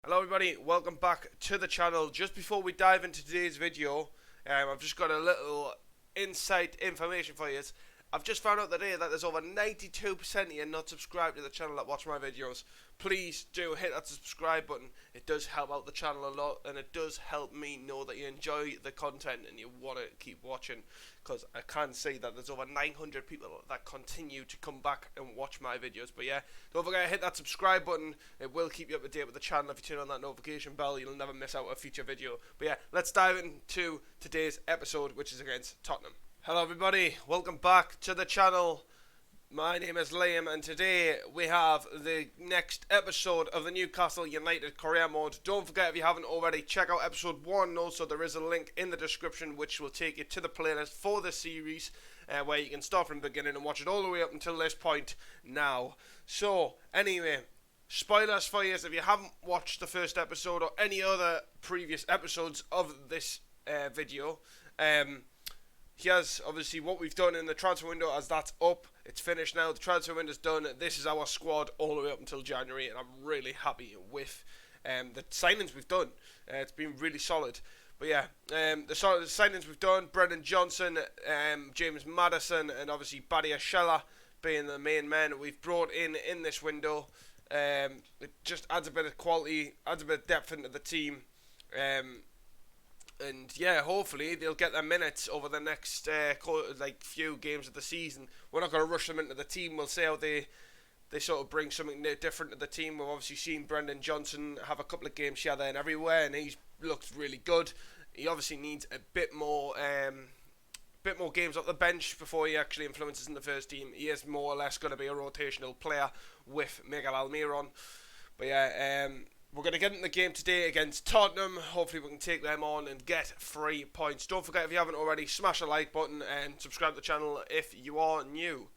Hello everybody, welcome back to the channel. Just before we dive into today's video, I've just got a little insight information for you. I've just found out today that there's over 92% of you not subscribed to the channel that watch my videos. Please do hit that subscribe button. It does help out the channel a lot, and it does help me know that you enjoy the content and you want to keep watching, because I can see that there's over 900 people that continue to come back and watch my videos. But yeah, don't forget to hit that subscribe button. It will keep you up to date with the channel. If you turn on that notification bell, you'll never miss out a future video. But yeah, let's dive into today's episode, which is against Tottenham. Hello everybody, welcome back to the channel. My name is Liam, and today we have the next episode of the Newcastle United career mode. Don't forget, if you haven't already, check out episode 1. Also, there is a link in the description which will take you to the playlist for the series, where you can start from the beginning and watch it all the way up until this point now. So, anyway, spoilers for you if you haven't watched the first episode or any other previous episodes of this video. Here's obviously what we've done in the transfer window, as that's up. It's finished now. The transfer window's done. This is our squad all the way up until January, and I'm really happy with the signings we've done. It's been really solid. But yeah, the signings we've done: Brendan Johnson, James Maddison, and obviously Badia Shella being the main men we've brought in this window. It just adds a bit of quality, adds a bit of depth into the team. And yeah, hopefully they'll get their minutes over the next few games of the season. We're not going to rush them into the team. We'll see how they sort of bring something different to the team. We've obviously seen Brendan Johnson have a couple of games here, there and everywhere, and he's looked really good. He obviously needs a bit more games off the bench before he actually influences in the first team. He is more or less going to be a rotational player with Miguel Almiron. But yeah, we're going to get in the game today against Tottenham. Hopefully we can take them on and get 3 points. Don't forget, if you haven't already, smash the like button and subscribe to the channel if you are new.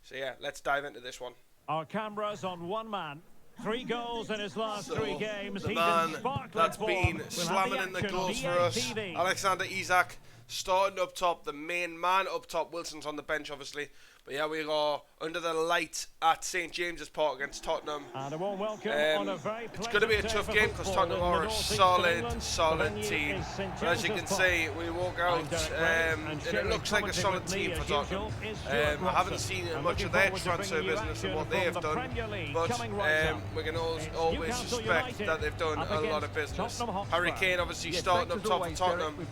So yeah, let's dive into this one. Our cameras on one man. 3 goals in his last 3 games. The man that's been slamming in the goals for us, Alexander Isak, starting up top, the main man up top. Wilson's on the bench, obviously. But yeah, we are under the light at St James's Park against Tottenham. And a warm welcome on a very it's going to be a tough game because Tottenham are a solid team. But as you can see, we walk out and it looks like a solid team for Tottenham. I haven't seen much of their transfer business and what they have done, but we can always suspect that they've done a lot of business. Harry Kane obviously starting up top for Tottenham.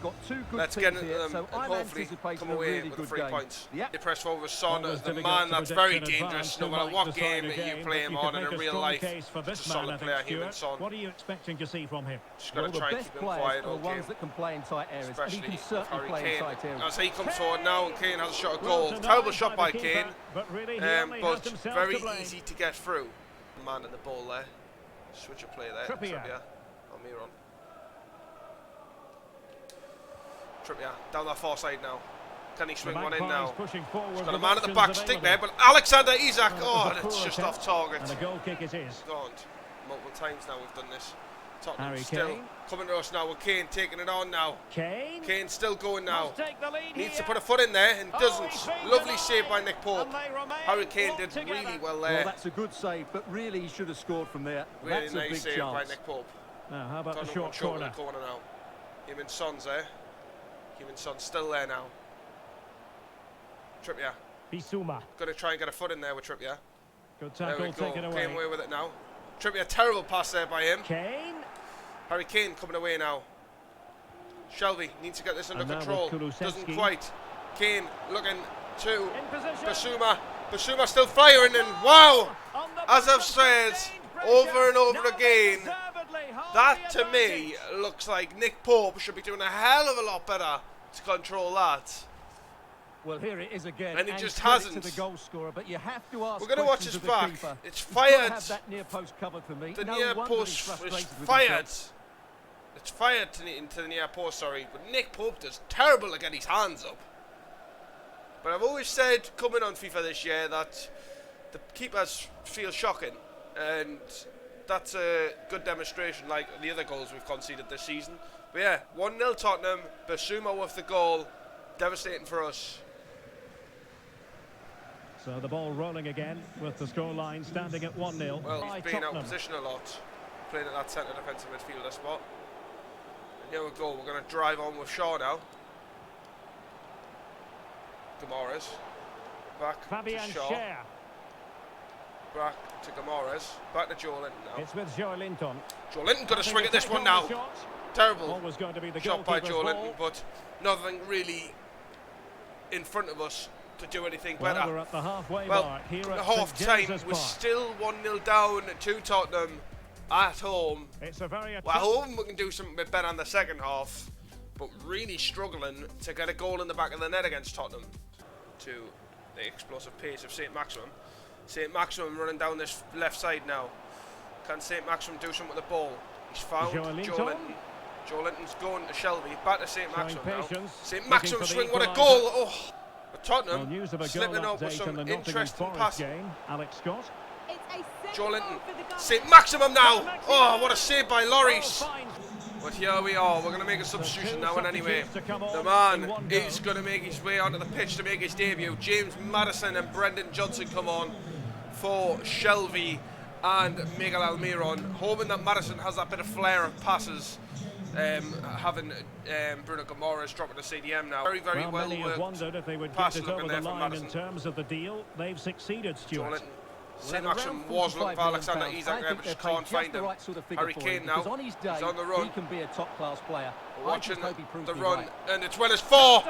Let's get into them and hopefully come away with the 3 points. They press forward with Son, the man that's very dangerous no matter what game that you play him on in a real life. Just a solid player, human Son. What are you expecting to see from him? Just got to try and keep him quiet all game, especially with Harry Kane. As he comes forward now, and Kane has a shot at goal. Terrible shot by Kane, but very easy to get through. Man in the ball there. Switch of play there. Trippier. Trippier down that far side now. Can he swing one in now? He's got a man at the back stick there, but Alexander Isak, oh, it's just off target. And a goal kick it is. Gone. Multiple times now we've done this. Tottenham still coming to us now with Kane taking it on now. Kane still going now. Needs to put a foot in there and doesn't. Lovely save by Nick Pope. Harry Kane did really well there. Well, that's a good save, but really he should have scored from there. Really nice save by Nick Pope. Now, how about the short corner? Now. Human Son's there. Human Son's still there now. Trippier. Bissouma. Got to try and get a foot in there with Trippier. Good tackle, taken away. Came away with it now. Trippier, terrible pass there by him. Kane. Harry Kane coming away now. Shelby needs to get this under control. Doesn't quite. Kane looking to Bissouma. Bissouma still firing, and wow! As I've said over and over again, that to me looks like Nick Pope should be doing a hell of a lot better to control that. Well, here it is again, and he just hasn't. To the goal scorer, but you have to ask. We're going to watch his back. Keeper. It's fired. Have that near post covered for me. The no near post is fired. It's fired into the near post. Sorry, but Nick Pope does terrible to get his hands up. But I've always said, coming on FIFA this year, that the keepers feel shocking, and that's a good demonstration, like the other goals we've conceded this season. But yeah, 1-0 Tottenham. Bissouma with the goal, devastating for us. So the ball rolling again with the scoreline standing at 1-0. Well, he's been out of position a lot. playing at that centre defensive midfielder spot. And here we go, we're going to drive on with Shaw now. Gamoras. Back Fabian to Shaw. Schär. Back to Gamoras. Back to Joe Linton now. It's with Joe Linton. Joe Linton got a swing at this one now. Terrible Always going to be the shot by goalkeeper's Joe ball. Linton, but nothing really in front of us to do anything Well, better. we're at the halfway Well, mark here at at half St. time, James's we're Park. still 1-0 down to Tottenham at home. It's a very Well, at home we can do something a bit better in the second half, but really struggling to get a goal in the back of the net against Tottenham. To the explosive pace of St. Maximum. St. Maximum running down this left side now. Can St. Maximum do something with the ball? He's found Joe Linton. Joe Linton's going to Shelby. Back to St. Maximum now. St. Maximum swing, what a goal! Oh, but Tottenham slipping up with some interesting passing. Alex Scott. Joe Linton. St. Maximum now! Oh, what a save by Lloris! But here we are, we're going to make a substitution now, and anyway, the man is going to make his way onto the pitch to make his debut. James Maddison and Brendan Johnson come on for Shelby and Miguel Almiron, hoping that Maddison has that bit of flair of passes, having Bruno Gamoras dropping the CDM now. Very, very well many have wondered if they would get it over the line in terms of the deal. They've succeeded, Stuart. St. Maxim was looking for Alexander Isak there, but just can't find him. Harry Kane now, he's on the run. He can be a top-class player. Watching the run, and it's Weller's for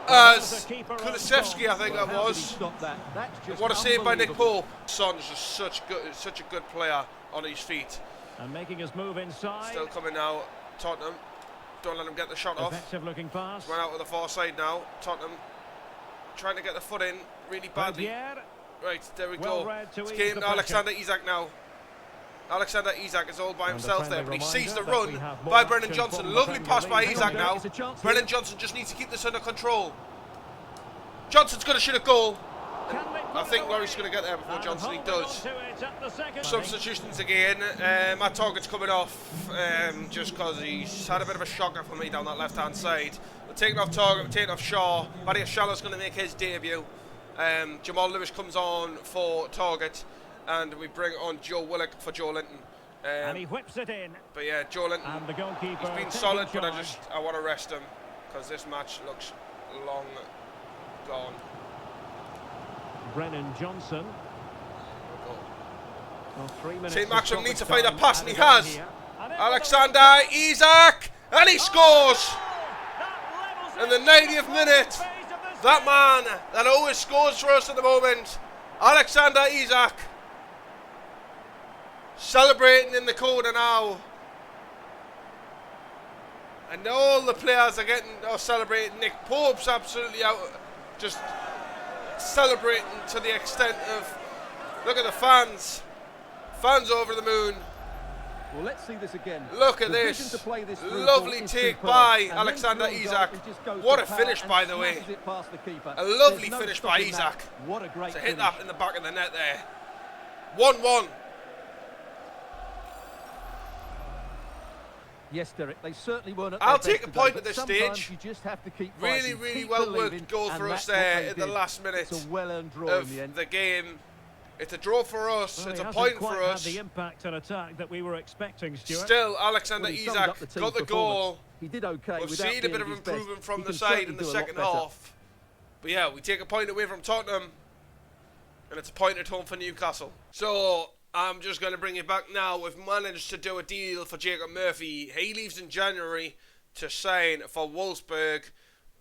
as Kulusevski, I think that was. What a save by Nick Pope. Son's just such a good player on his feet. And making his move inside. Still coming now, Tottenham. Don't let him get the shot off. Effective looking pass. Went out with the far side now. Tottenham trying to get the foot in really badly. Right, there we go. It's came to Alexander Isak now. Alexander Isak is all by himself there, but he sees the run by Brendan Johnson. Lovely pass by Isak now. Brendan Johnson just needs to keep this under control. Johnson's going to shoot a goal. I think Lloris going to get there before Johnson. He does. Substitutions again. Matt Target's coming off just because he's had a bit of a shocker for me down that left-hand side. We're taking off Target, we're taking off Shaw. Barry Shallow's going to make his debut. Jamal Lewis comes on for Target, and we bring on Joe Willock for Joe Linton. And he whips it in. But yeah, Joe Linton, and the goalkeeper, he's been solid, but I want to rest him because this match looks long gone. Brennan Johnson. St. Maxim needs to find a pass, and he has. Alexander Isak, and he scores in the 90th minute. That man that always scores for us at the moment, Alexander Isak, celebrating in the corner now. And all the players are celebrating. Nick Pope's absolutely out, just celebrating to the extent of, look at the fans over the moon. Well, let's see this again. Look at this. Lovely take by Alexander Isak. What a finish, by the way. A lovely finish by Isak. What a great to hit that in the back of the net there. 1-1. Yes, Derek, they certainly weren't at I'll their take best a point today, at this but stage. You just have to keep really, fighting, really keep well believing, worked goal and for us that's what there they in the did. last minute It's a well-earned draw in the end. of the game. It's a draw for us. Well, it's a hasn't point quite for us. had the impact and attack that we were expecting, Stuart. Still, Alexander Well, he summed Isak up the team's got the goal. He did okay. We've without seen a being bit at of his improvement best. from He the can side certainly in the do a lot second better. half. But yeah, we take a point away from Tottenham, and it's a point at home for Newcastle. So I'm just going to bring it back now. We've managed to do a deal for Jacob Murphy. He leaves in January to sign for Wolfsburg.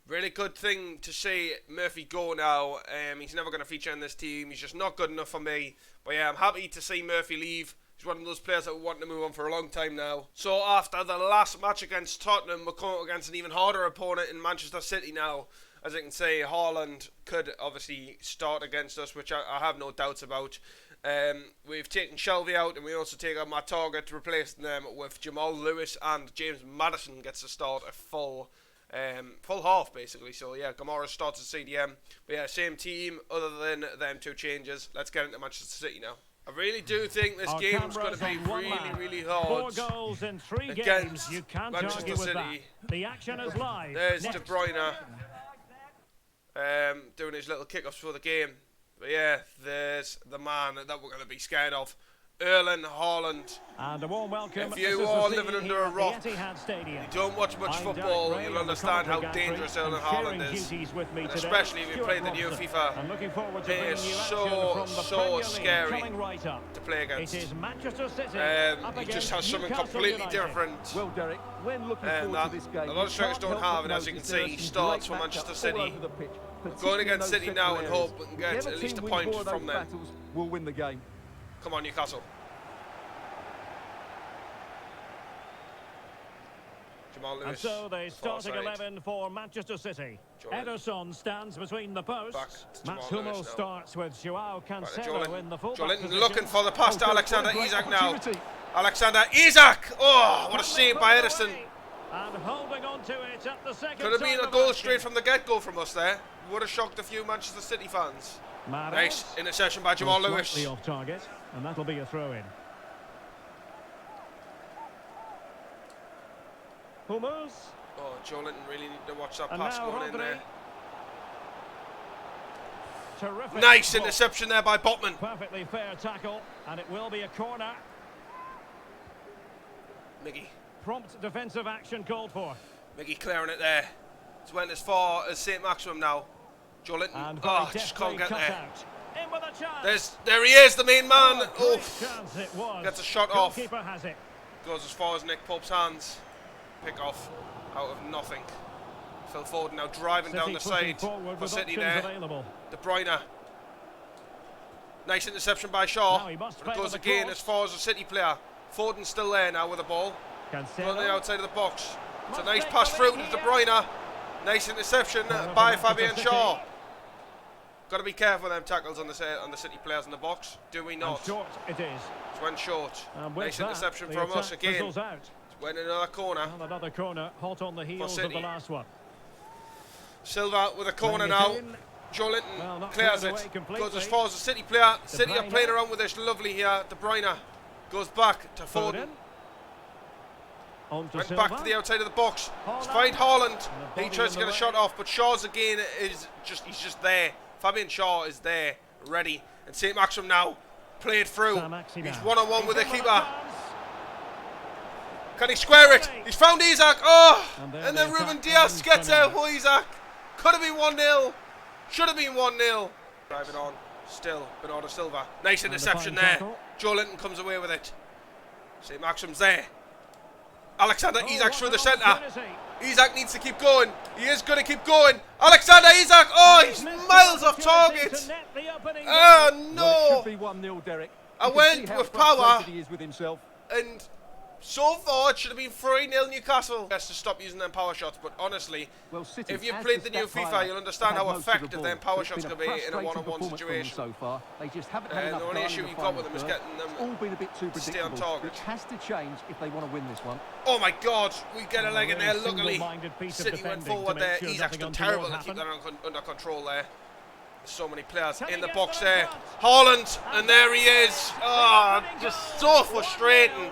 Really good thing to see Murphy go now. He's never going to feature in this team. He's just not good enough for me. But yeah, I'm happy to see Murphy leave. He's one of those players that we want to move on for a long time now. So after the last match against Tottenham, we're coming up against an even harder opponent in Manchester City now. As you can say, Haaland could obviously start against us, which I have no doubts about. We've taken Shelby out, and we also take out Matt Target, replacing them with Jamal Lewis, and James Maddison gets to start a full half basically. So yeah, Gamoras starts at CDM. But yeah, same team other than them two changes. Let's get into Manchester City now. I really do think this game's going to be really hard. 4 goals in 3 games. Against You can't Manchester argue with City. that. The action is live. There's De Bruyne doing his little kickoffs for the game. But yeah, there's the man that we're going to be scared of. Erling Haaland. And a warm welcome. If you are living under a rock, you don't watch much football, you'll understand how dangerous Erling Haaland is. And especially if you play the new FIFA. It is so scary to play against. He just has something completely different. Well, Derek, when looking And forward to this game, a lot of strikers don't have it, as you can see. He starts for Manchester City. We're going against City now and hope we can get at least a point from them. Will win the game. Come on, Newcastle. Jamal Lewis. And so the starting 11 for Manchester City. Ederson stands between the posts. Mats Hummels starts with Joao Cancelo in the fullback position. looking for the pass to Alexander Isak now. Alexander Isak! Oh, what a save by Ederson. And holding on to it at the second. Could have been a goal straight from the get-go from us there. Would have shocked a few Manchester City fans. Nice interception by Jamal Lewis. Slightly off target, and that'll be a throw-in. Hummels. Oh, Joe Linton really need to watch that And pass now going in there. Terrific Nice ball. interception there by Botman. Perfectly fair tackle, and it will be a corner. Miggy. Prompt defensive action called for. Miggy clearing it there. It's went as far as St. Maximum now. Joe Linton, And just can't get there. Out. In with a chance. There he is, the main man. Great chance it was. Gets a shot off. Goalkeeper has it. Goes as far as Nick Pope's hands. Pick off out of nothing. Phil Foden now driving down the side for City there. Available. De Bruyne. Nice interception by Shaw. But it goes again cross. as far as a City player. Foden's still there now with the ball. On the outside of the box. It's a nice pass through to De Bruyne. Nice interception by Fabian Shaw. Got to be careful with them tackles on the City players in the box. Do we not? And short it is. It's one short. Nice that, interception from us again. Out. Went in another corner. And another corner, hot on the heels of the last one. Silva with a corner now. Joe Linton clears it. Goes as far as the City player. City are playing around with this lovely here. De Bruyne goes back to Foden. Went back to the outside of the box. It's find Haaland. He tries to get a shot off, but Shaw's again he's just there. Fabian Shaw is there, ready. And St. Maxim now played through. He's one-on-one with the keeper. Can he square it? He's found Isak. Oh! And then Ruben Diaz gets out for Isak. Could have been 1-0. Should have been 1-0. Driving on. Still, Bernardo Silva. Nice interception there. Joe Linton comes away with it. St. Maxim's there. Alexander Isak through the centre. Isak needs to keep going. He is going to keep going. Alexander Isak. Oh, he's miles off target. Oh, no. It should be 1-0, Derek. I went with power. And so far, it should have been 3-0 Newcastle. Has to stop using them power shots, but honestly, if you've played the new FIFA, you'll understand how effective them power shots can be in a one-on-one situation. So far, they just haven't had the only issue you've got with them is getting them all been a bit too stay on target. Which has to change if they want to win this one. Oh my God, we get a leg in there. Luckily, City went forward there. Isak's done terrible to keep that under control there. So many players in the box there. Haaland, and there he is. Oh, just so frustrating.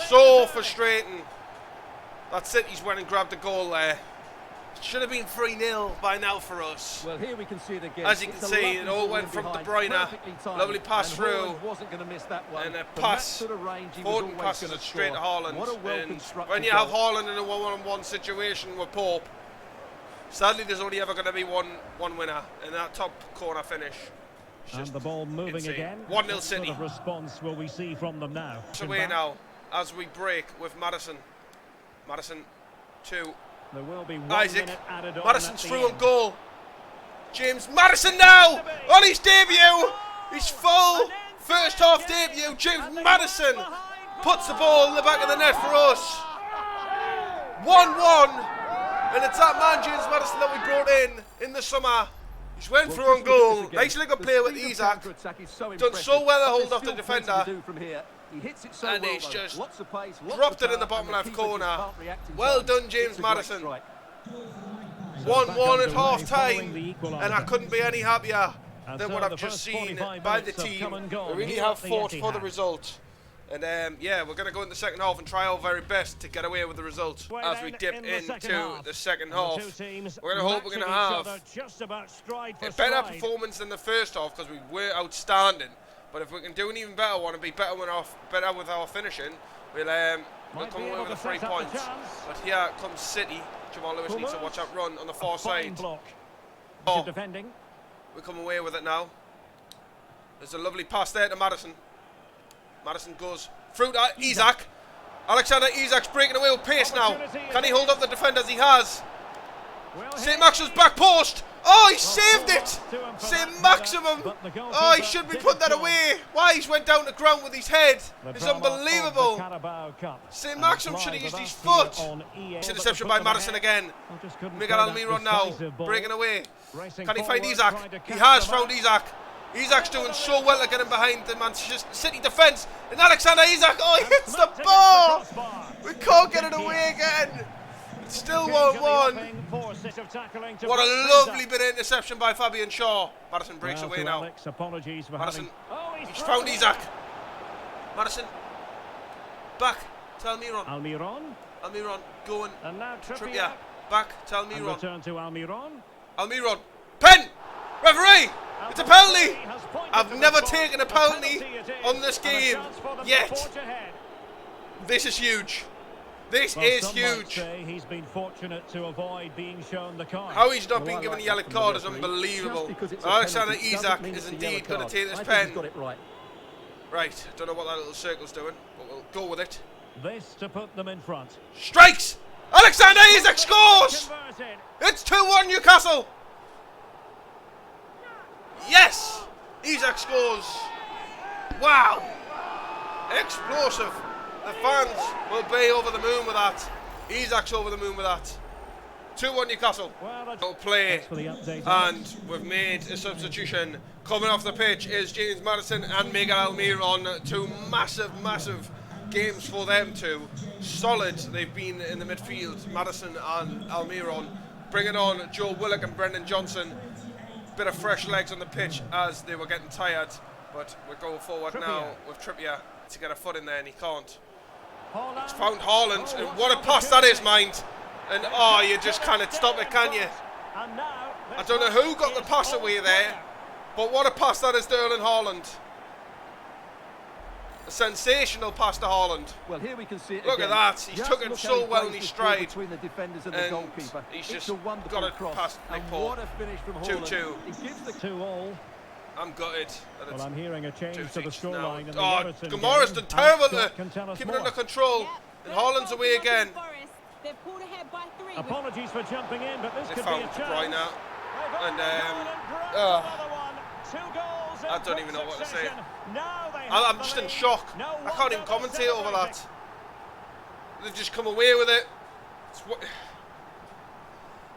So frustrating. That's it, he's went and grabbed the goal there. It should have been 3-0 by now for us. Well, here we can see it again. As you can see, it all went from De Bruyne. Lovely pass through. Wasn't going to miss that one. And a pass. Foden passes it straight to Haaland. And when you have Haaland in a one-on-one situation with Pope, sadly there's only ever going to be one winner in that top corner finish. And the ball moving insane. again. 1-0 City. What sort of response will we see from them now? It's away now as we break with Madison. Madison 2. There will be 1 Isaac. minute added on. Madison's through on goal. James Madison now on his debut. His full first half debut. James Madison puts the ball in the back of the net for us. 1-1. And it's that man, James Madison, that we brought in the summer. He's went through on goal. Nice little play with Isak. Done so well to hold off the defender. And he's just dropped it in the bottom left corner. Well done, James Madison. 1-1 at half time. And I couldn't be any happier than what I've just seen by the team. We really have fought for the result. And yeah, we're going to go in the second half and try our very best to get away with the result as we dip into the second half. We're going to hope we're going to have a better performance than the first half because we were outstanding. But if we can do an even better one and be better with our finishing, we'll come away with the 3 points. But here comes City. Jamal Lewis needs to watch that run on the far side. Oh, we come away with it now. There's a lovely pass there to Madison. Madison goes through to Isak. Alexander Isak's breaking away with pace now. Can he hold up the defenders? He has. St. Maximum's back post. Oh, he saved it! St. Maximum! Oh, he should be putting that away. Why he's went down the ground with his head is unbelievable. St. Maximum should have used his foot. Interception by Madison again. Miguel Almiron now, breaking away. Can he find Isak? He has found Isak. Isak's doing so well to get him behind the Manchester City defence. And Alexander Isak, oh, he hits the ball! We can't get it away again. It's still 1-1. What a lovely bit of interception by Fabian Shaw. Madison breaks away now. Madison, he's found Isak. Madison, back to Almiron. Almiron going. Trippier, back to Almiron. Return to Almiron. Almiron, pen! Referee! It's a penalty! I've never taken a penalty on this game yet. This is huge. This is huge. He's been fortunate to avoid being shown the card. How he's not been given a yellow card is unbelievable. Alexander Isak is indeed going to take this pen. Right, don't know what that little circle's doing, but we'll go with it. This to put them in front. Strikes! Alexander Isak scores! It's 2-1 Newcastle! Yes! Isak scores! Wow! Explosive! The fans will be over the moon with that. Isak's over the moon with that. 2-1 Newcastle. We'll play, and we've made a substitution. Coming off the pitch is James Madison and Miguel Almiron. Two massive games for them two. Solid they've been in the midfield, Madison and Almiron. Bringing on Joe Willock and Brendan Johnson. Bit of fresh legs on the pitch as they were getting tired. But we're going forward now with Trippier to get a foot in there, and he can't. It's found Haaland, and what a pass that is, mind. And oh, you just can't stop it, can you? I don't know who got the pass away there, but what a pass that is to Erling Haaland. A sensational pass to Haaland. Well, here we can see it. Look at that, he's took it so well in his stride. Between the defenders and the goalkeeper. He's just got it past Nick Paul. 2-2. 2-2. I'm gutted. Well, I'm hearing a change to the scoreline. Oh, Gamora's done terrible to keep it under control. And Haaland's away again. Apologies for jumping in, but this they could found be a De Bruyne chance. and I don't even know what to say. I'm just in shock. I can't even commentate over that. They've just come away with it.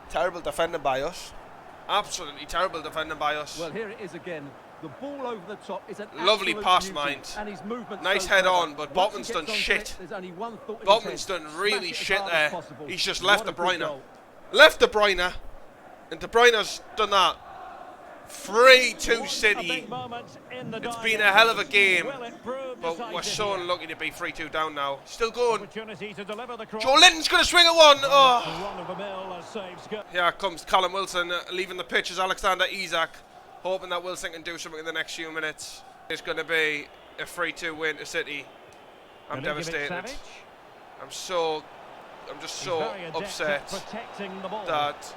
Terrible defending by us. Absolutely terrible defending by us. Well, here it is again. The ball over the top is an lovely pass, mind. And his movement nice head on, but Botman's done shit. Botman's done really shit there. He's just left De Bruyne. Left De Bruyne. And De Bruyne's done that. 3-2 City. It's been a hell of a game. But we're so unlucky to be 3-2 down now. Still going. Joe Linton's going to swing at one. Oh. Here comes Callum Wilson leaving the pitch as Alexander Isak. Hoping that Wilson can do something in the next few minutes. It's going to be a 3-2 win to City. I'm devastated. I'm just so upset that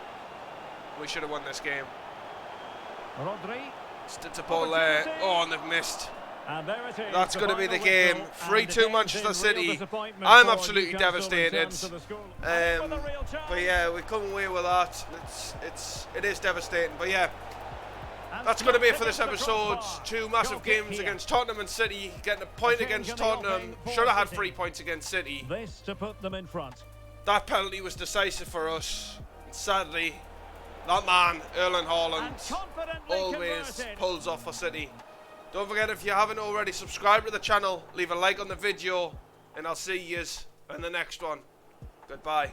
we should have won this game. It's a ball there. Oh, and they've missed. That's going to be the game. 3-2 Manchester City. I'm absolutely devastated. But yeah, we come away with that. It is devastating. But yeah, that's going to be it for this episode. Two massive games against Tottenham and City. Getting a point against Tottenham. Should have had 3 points against City. This to put them in front. That penalty was decisive for us. Sadly, that man, Erling Haaland, always pulls off for City. Don't forget, if you haven't already, subscribe to the channel, leave a like on the video, and I'll see you in the next one. Goodbye.